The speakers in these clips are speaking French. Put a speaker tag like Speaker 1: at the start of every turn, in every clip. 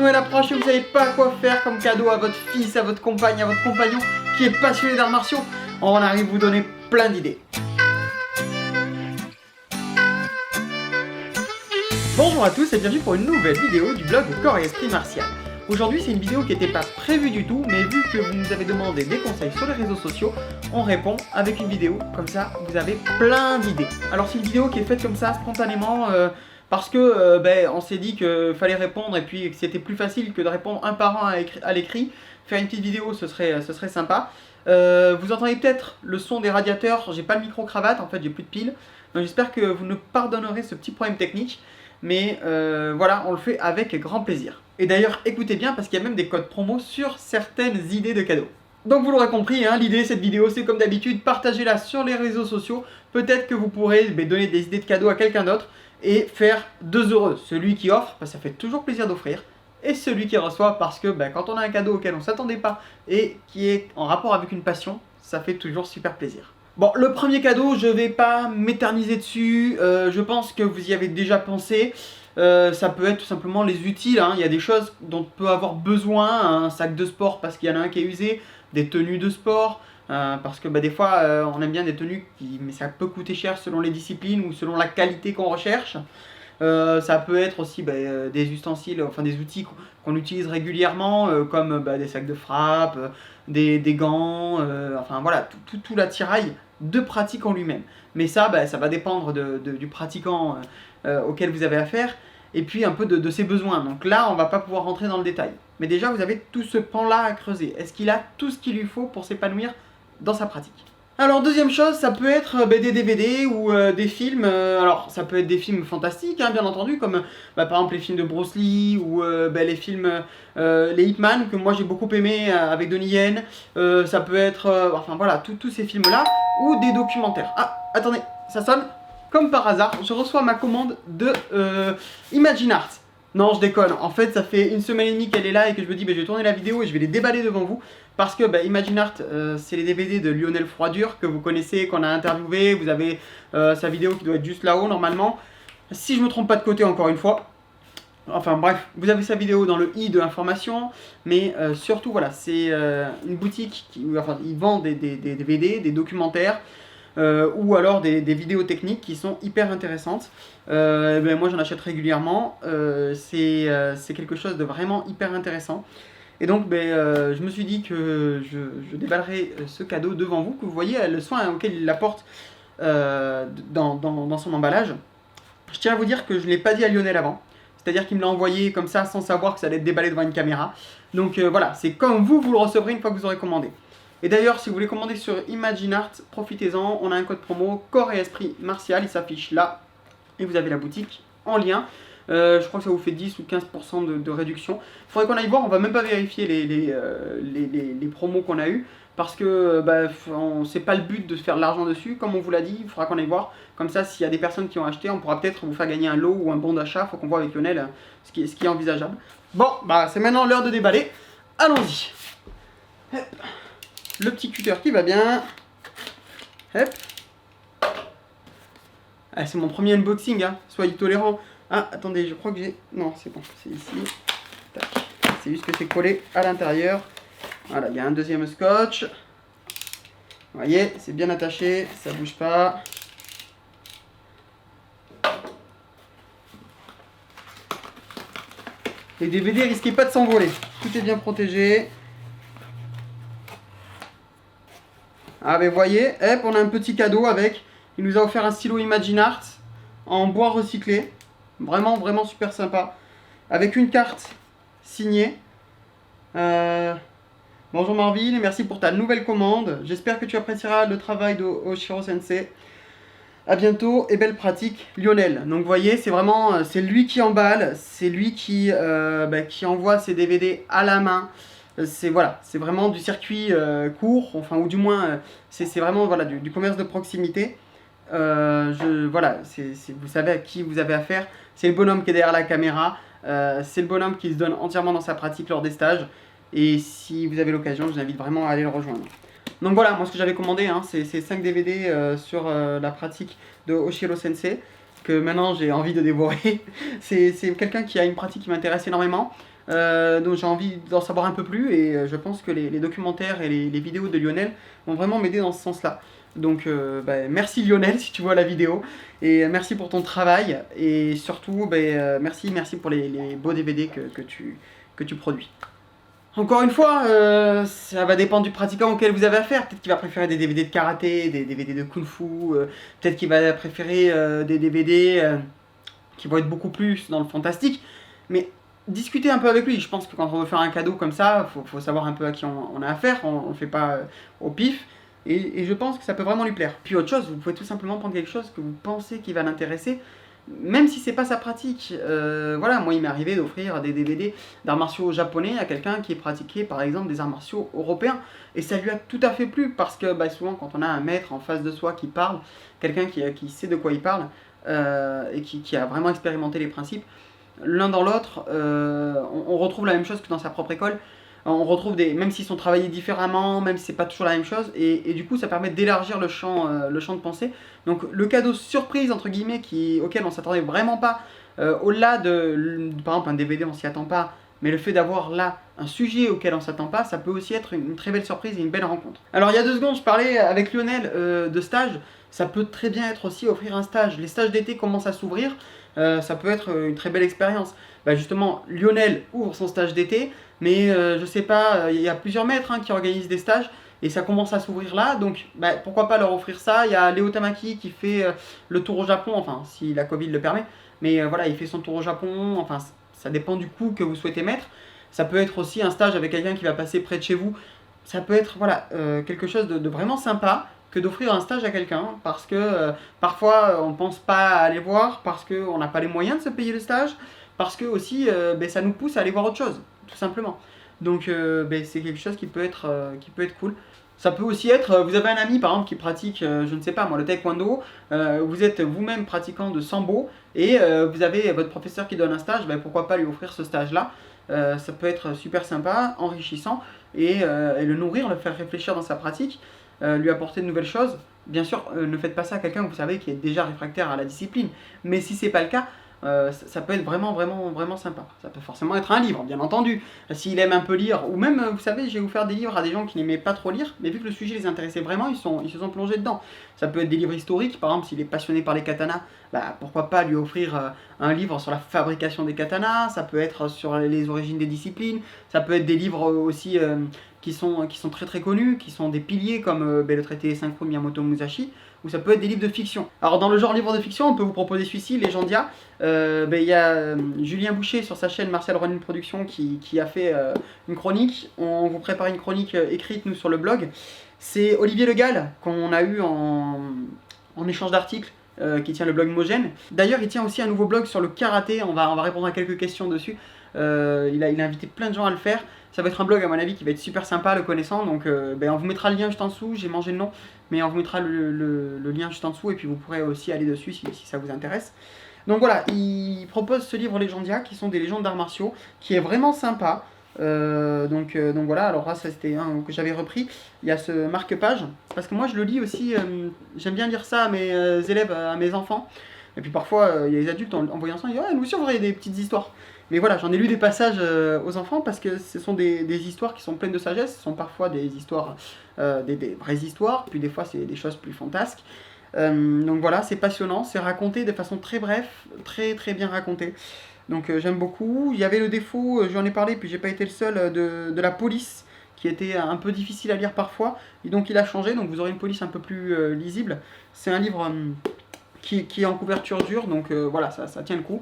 Speaker 1: Noël approche et vous savez pas quoi faire comme cadeau à votre fils, à votre compagne, à votre compagnon qui est passionné d'arts martiaux, on arrive vous donner plein d'idées. Bonjour à tous et bienvenue pour une nouvelle vidéo du blog Corps et Esprit Martial. Aujourd'hui c'est une vidéo qui n'était pas prévue du tout, mais vu que vous nous avez demandé des conseils sur les réseaux sociaux, on répond avec une vidéo, comme ça vous avez plein d'idées. Alors c'est une vidéo qui est faite comme ça spontanément, parce que on s'est dit qu'il fallait répondre et puis que c'était plus facile que de répondre un par un à l'écrit. Faire une petite vidéo ce serait sympa. Vous entendez peut-être le son des radiateurs, j'ai pas le micro-cravate, en fait j'ai plus de piles. Donc j'espère que vous nous pardonnerez ce petit problème technique. Mais voilà, on le fait avec grand plaisir. Et d'ailleurs, écoutez bien parce qu'il y a même des codes promo sur certaines idées de cadeaux. Donc vous l'aurez compris, hein, l'idée de cette vidéo, c'est comme d'habitude, partagez-la sur les réseaux sociaux. Peut-être que vous pourrez donner des idées de cadeaux à quelqu'un d'autre et faire deux heureux. Celui qui offre, ça fait toujours plaisir d'offrir. Et celui qui reçoit, parce que quand on a un cadeau auquel on ne s'attendait pas et qui est en rapport avec une passion, ça fait toujours super plaisir. Bon, le premier cadeau, je vais pas m'éterniser dessus, je pense que vous y avez déjà pensé. Ça peut être tout simplement les utiles, hein. Il y a des choses dont on peut avoir besoin, un sac de sport parce qu'il y en a un qui est usé, des tenues de sport, parce que des fois on aime bien des tenues, mais ça peut coûter cher selon les disciplines ou selon la qualité qu'on recherche. Ça peut être aussi des ustensiles, enfin des outils qu'on utilise régulièrement, comme des sacs de frappe, des gants, enfin voilà, tout l'attirail de pratique en lui-même. Mais ça, ça va dépendre du pratiquant auquel vous avez affaire, et puis un peu de ses besoins. Donc là, on va pas pouvoir rentrer dans le détail. Mais déjà, vous avez tout ce pan-là à creuser. Est-ce qu'il a tout ce qu'il lui faut pour s'épanouir dans sa pratique ? Alors deuxième chose, ça peut être des DVD ou des films, alors ça peut être des films fantastiques, hein, bien entendu, comme par exemple les films de Bruce Lee ou les films, les Ip Man, que moi j'ai beaucoup aimé avec Donnie Yen, ça peut être, enfin voilà, tous ces films-là, ou des documentaires. Ah, attendez, ça sonne, comme par hasard, je reçois ma commande de Imagine Art. Non, je déconne, en fait ça fait une semaine et demie qu'elle est là et que je me dis je vais tourner la vidéo et je vais les déballer devant vous. Parce que Imagine Art, c'est les DVD de Lionel Froidure que vous connaissez, qu'on a interviewé. Vous avez sa vidéo qui doit être juste là-haut normalement. Si je me trompe pas de côté encore une fois. Enfin bref, vous avez sa vidéo dans le i de information. Mais surtout voilà, c'est une boutique qui il vend des DVD, des documentaires. Ou alors des vidéos techniques qui sont hyper intéressantes. Moi j'en achète régulièrement. C'est quelque chose de vraiment hyper intéressant. Et donc je me suis dit que je déballerai ce cadeau devant vous, que vous voyez le soin auquel il l'apporte dans son emballage. Je tiens à vous dire que je ne l'ai pas dit à Lionel avant, c'est-à-dire qu'il me l'a envoyé comme ça sans savoir que ça allait être déballé devant une caméra. Donc voilà, c'est comme vous le recevrez une fois que vous aurez commandé. Et d'ailleurs, si vous voulez commander sur Imagine Art, profitez-en, on a un code promo Corps et Esprit Martial, il s'affiche là, et vous avez la boutique en lien. Je crois que ça vous fait 10 ou 15% de réduction. Il faudrait qu'on aille voir, on va même pas vérifier les promos qu'on a eu, parce que c'est pas le but de se faire de l'argent dessus, comme on vous l'a dit, il faudra qu'on aille voir. Comme ça, s'il y a des personnes qui ont acheté, on pourra peut-être vous faire gagner un lot ou un bon d'achat, il faut qu'on voit avec Lionel ce qui est envisageable. Bon, c'est maintenant l'heure de déballer, allons-y. Le petit cutter qui va bien. Hop. Ah, c'est mon premier unboxing, hein. Soyez tolérants. Ah, attendez, je crois que j'ai... Non, c'est bon, c'est ici. Tac. C'est juste que c'est collé à l'intérieur. Voilà, il y a un deuxième scotch. Vous voyez, c'est bien attaché, ça bouge pas. Les DVD risquez pas de s'envoler. Tout est bien protégé. Ah, vous voyez, hop, on a un petit cadeau avec. Il nous a offert un stylo Imagine Art en bois recyclé. Vraiment, vraiment super sympa. Avec une carte signée. Bonjour Marvin, merci pour ta nouvelle commande. J'espère que tu apprécieras le travail de Oshiro Sensei. A bientôt et belle pratique, Lionel. Donc vous voyez, c'est vraiment, c'est lui qui emballe, c'est lui qui envoie ses DVD à la main. C'est vraiment du circuit court, enfin ou du moins c'est vraiment du commerce de proximité. Vous savez à qui vous avez affaire. C'est le bonhomme qui est derrière la caméra. C'est le bonhomme qui se donne entièrement dans sa pratique lors des stages. Et si vous avez l'occasion, je vous invite vraiment à aller le rejoindre. Donc voilà, moi ce que j'avais commandé, c'est 5 DVD sur la pratique de Oshiro Sensei, que maintenant j'ai envie de dévorer. C'est quelqu'un qui a une pratique qui m'intéresse énormément. donc j'ai envie d'en savoir un peu plus et je pense que les documentaires et les vidéos de Lionel vont vraiment m'aider dans ce sens-là. Donc merci Lionel si tu vois la vidéo et merci pour ton travail et surtout merci pour les beaux DVD que tu produis. Encore une fois, ça va dépendre du pratiquant auquel vous avez affaire. Peut-être qu'il va préférer des DVD de karaté, des DVD de kung-fu, peut-être qu'il va préférer des DVD qui vont être beaucoup plus dans le fantastique. Mais discutez un peu avec lui. Je pense que quand on veut faire un cadeau comme ça, faut savoir un peu à qui on a affaire. On ne fait pas au pif. Et je pense que ça peut vraiment lui plaire. Puis autre chose, vous pouvez tout simplement prendre quelque chose que vous pensez qui va l'intéresser. Même si c'est pas sa pratique, voilà, moi il m'est arrivé d'offrir des DVD d'arts martiaux japonais à quelqu'un qui pratiquait par exemple des arts martiaux européens et ça lui a tout à fait plu parce que souvent quand on a un maître en face de soi qui parle, quelqu'un qui sait de quoi il parle et qui a vraiment expérimenté les principes, l'un dans l'autre, on retrouve la même chose que dans sa propre école. On retrouve même s'ils sont travaillés différemment, même si c'est pas toujours la même chose, et du coup ça permet d'élargir le champ de pensée. Donc le cadeau surprise entre guillemets auquel on s'attendait vraiment pas, au-delà par exemple un DVD on s'y attend pas, mais le fait d'avoir là un sujet auquel on s'attend pas, ça peut aussi être une très belle surprise et une belle rencontre. Alors il y a 2 secondes je parlais avec Lionel de stage, ça peut très bien être aussi offrir un stage. Les stages d'été commencent à s'ouvrir, ça peut être une très belle expérience. Justement Lionel ouvre son stage d'été, mais je sais pas, il y a plusieurs maîtres qui organisent des stages et ça commence à s'ouvrir là, donc pourquoi pas leur offrir ça. Il y a Léo Tamaki qui fait le tour au Japon, enfin si la Covid le permet, mais voilà, il fait son tour au Japon, enfin ça dépend du coût que vous souhaitez mettre. Ça peut être aussi un stage avec quelqu'un qui va passer près de chez vous, ça peut être voilà, quelque chose de vraiment sympa que d'offrir un stage à quelqu'un, parce que parfois on pense pas à aller voir, parce qu'on n'a pas les moyens de se payer le stage, parce que aussi ça nous pousse à aller voir autre chose, tout simplement. Donc c'est quelque chose qui peut être cool. Ça peut aussi être, vous avez un ami par exemple qui pratique, je ne sais pas moi, le taekwondo, vous êtes vous-même pratiquant de sambo, et vous avez votre professeur qui donne un stage, pourquoi pas lui offrir ce stage-là. Ça peut être super sympa, enrichissant, et le nourrir, le faire réfléchir dans sa pratique, lui apporter de nouvelles choses. Bien sûr, ne faites pas ça à quelqu'un que vous savez qui est déjà réfractaire à la discipline, mais si c'est pas le cas, ça peut être vraiment sympa. Ça peut forcément être un livre, bien entendu. S'il aime un peu lire, ou même, vous savez, j'ai offert des livres à des gens qui n'aimaient pas trop lire, mais vu que le sujet les intéressait vraiment, ils se sont plongés dedans. Ça peut être des livres historiques, par exemple, s'il est passionné par les katanas, pourquoi pas lui offrir un livre sur la fabrication des katanas, ça peut être sur les origines des disciplines, ça peut être des livres aussi qui sont très très connus, qui sont des piliers comme le traité synchro de Miyamoto Musashi, ou ça peut être des livres de fiction. Alors dans le genre livre de fiction, on peut vous proposer celui-ci, Legendia. Il y a Julien Boucher sur sa chaîne Martial Ronin Productions qui a fait une chronique. On vous prépare une chronique écrite nous sur le blog. C'est Olivier Le Gall qu'on a eu en échange d'articles, qui tient le blog Mogène. D'ailleurs il tient aussi un nouveau blog sur le karaté, on va répondre à quelques questions dessus. Il a invité plein de gens à le faire. Ça va être un blog à mon avis qui va être super sympa le connaissant, donc on vous mettra le lien juste en dessous, j'ai mangé le nom, mais on vous mettra le lien juste en dessdonc et puis vous pourrez aussi aller dessus si ça vous intéresse. Donc voilà, il propose ce livre Legendia qui sont des légendes d'arts martiaux, qui est vraiment sympa. Donc voilà, alors là c'était un que j'avais repris, il y a ce marque-page, parce que moi je le lis aussi, j'aime bien lire ça à mes élèves, à mes enfants, et puis parfois il y a les adultes en voyant ça, ils disent nous aussi on voudrait des petites histoires. Mais voilà, j'en ai lu des passages aux enfants parce que ce sont des histoires qui sont pleines de sagesse, ce sont parfois des histoires, des vraies histoires, puis des fois c'est des choses plus fantasques. Donc voilà, c'est passionnant, c'est raconté de façon très bref, très très bien raconté. Donc j'aime beaucoup. Il y avait le défaut, j'en ai parlé, puis j'ai pas été le seul, de la police, qui était un peu difficile à lire parfois, et donc il a changé, donc vous aurez une police un peu plus lisible. C'est un livre qui est en couverture dure, donc voilà, ça tient le coup.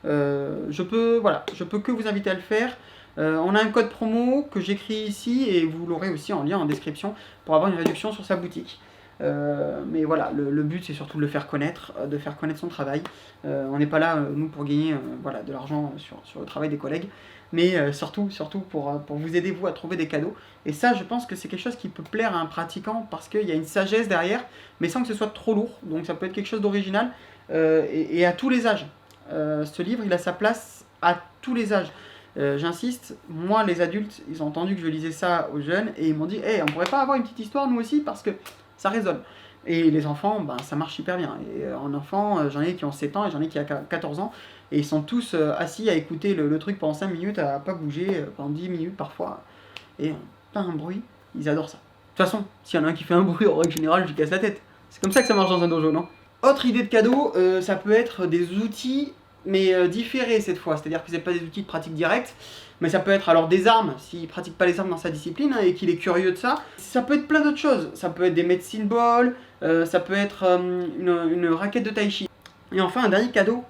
Speaker 1: Je peux que vous inviter à le faire. On a un code promo que j'écris ici et vous l'aurez aussi en lien en description pour avoir une réduction sur sa boutique. Mais voilà, le but c'est surtout de le faire connaître, de faire connaître son travail. On n'est pas là, nous, pour gagner de l'argent sur le travail des collègues, mais surtout pour vous aider, vous, à trouver des cadeaux. Et ça, je pense que c'est quelque chose qui peut plaire à un pratiquant parce qu'il y a une sagesse derrière, mais sans que ce soit trop lourd. Donc ça peut être quelque chose d'original et à tous les âges. Ce livre, il a sa place à tous les âges. J'insiste, moi, les adultes, ils ont entendu que je lisais ça aux jeunes et ils m'ont dit on pourrait pas avoir une petite histoire nous aussi parce que ça résonne. Et les enfants, ça marche super bien. Et en enfant, j'en ai qui ont 7 ans et j'en ai qui ont 14 ans. et ils sont tous assis à écouter le truc pendant 5 minutes, à pas bouger, pendant 10 minutes parfois, et pas un bruit, ils adorent ça. De toute façon, s'il y en a un qui fait un bruit, en règle générale, je lui casse la tête. C'est comme ça que ça marche dans un dojo, non? Autre idée de cadeau, ça peut être des outils, mais différés cette fois, c'est-à-dire que c'est pas des outils de pratique directe, mais ça peut être alors des armes, s'il pratique pas les armes dans sa discipline hein, et qu'il est curieux de ça. Ça peut être plein d'autres choses, ça peut être des medicine balls, ça peut être une raquette de tai chi. Et enfin un dernier cadeau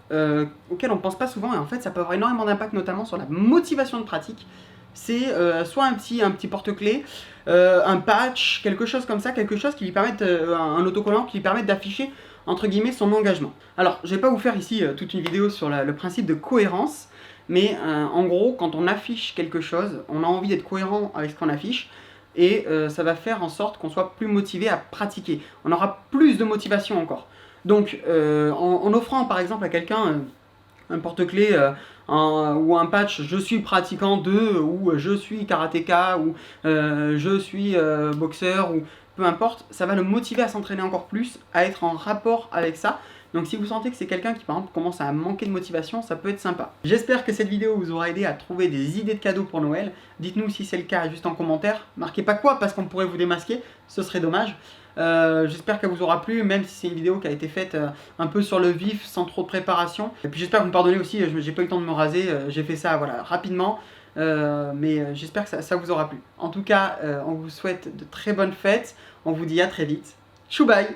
Speaker 1: auquel on pense pas souvent et en fait ça peut avoir énormément d'impact notamment sur la motivation de pratique. C'est soit un petit porte-clés, un patch, quelque chose comme ça, quelque chose qui lui permette, un autocollant qui lui permette d'afficher entre guillemets son engagement. Alors je vais pas vous faire ici toute une vidéo sur le principe de cohérence, mais en gros quand on affiche quelque chose, on a envie d'être cohérent avec ce qu'on affiche, et ça va faire en sorte qu'on soit plus motivé à pratiquer. On aura plus de motivation encore. Donc en offrant par exemple à quelqu'un un porte-clés ou un patch je suis pratiquant de, ou je suis karatéka, ou je suis boxeur, ou peu importe, ça va le motiver à s'entraîner encore plus, à être en rapport avec ça. Donc si vous sentez que c'est quelqu'un qui par exemple commence à manquer de motivation, ça peut être sympa. J'espère que cette vidéo vous aura aidé à trouver des idées de cadeaux pour Noël. Dites-nous si c'est le cas juste en commentaire. Marquez pas quoi parce qu'on pourrait vous démasquer, ce serait dommage. J'espère qu'elle vous aura plu, même si c'est une vidéo qui a été faite un peu sur le vif, sans trop de préparation. Et puis j'espère que vous me pardonnez aussi, j'ai pas eu le temps de me raser, j'ai fait ça voilà, rapidement. Mais j'espère que ça vous aura plu. En tout cas, on vous souhaite de très bonnes fêtes, on vous dit à très vite. Chou bye!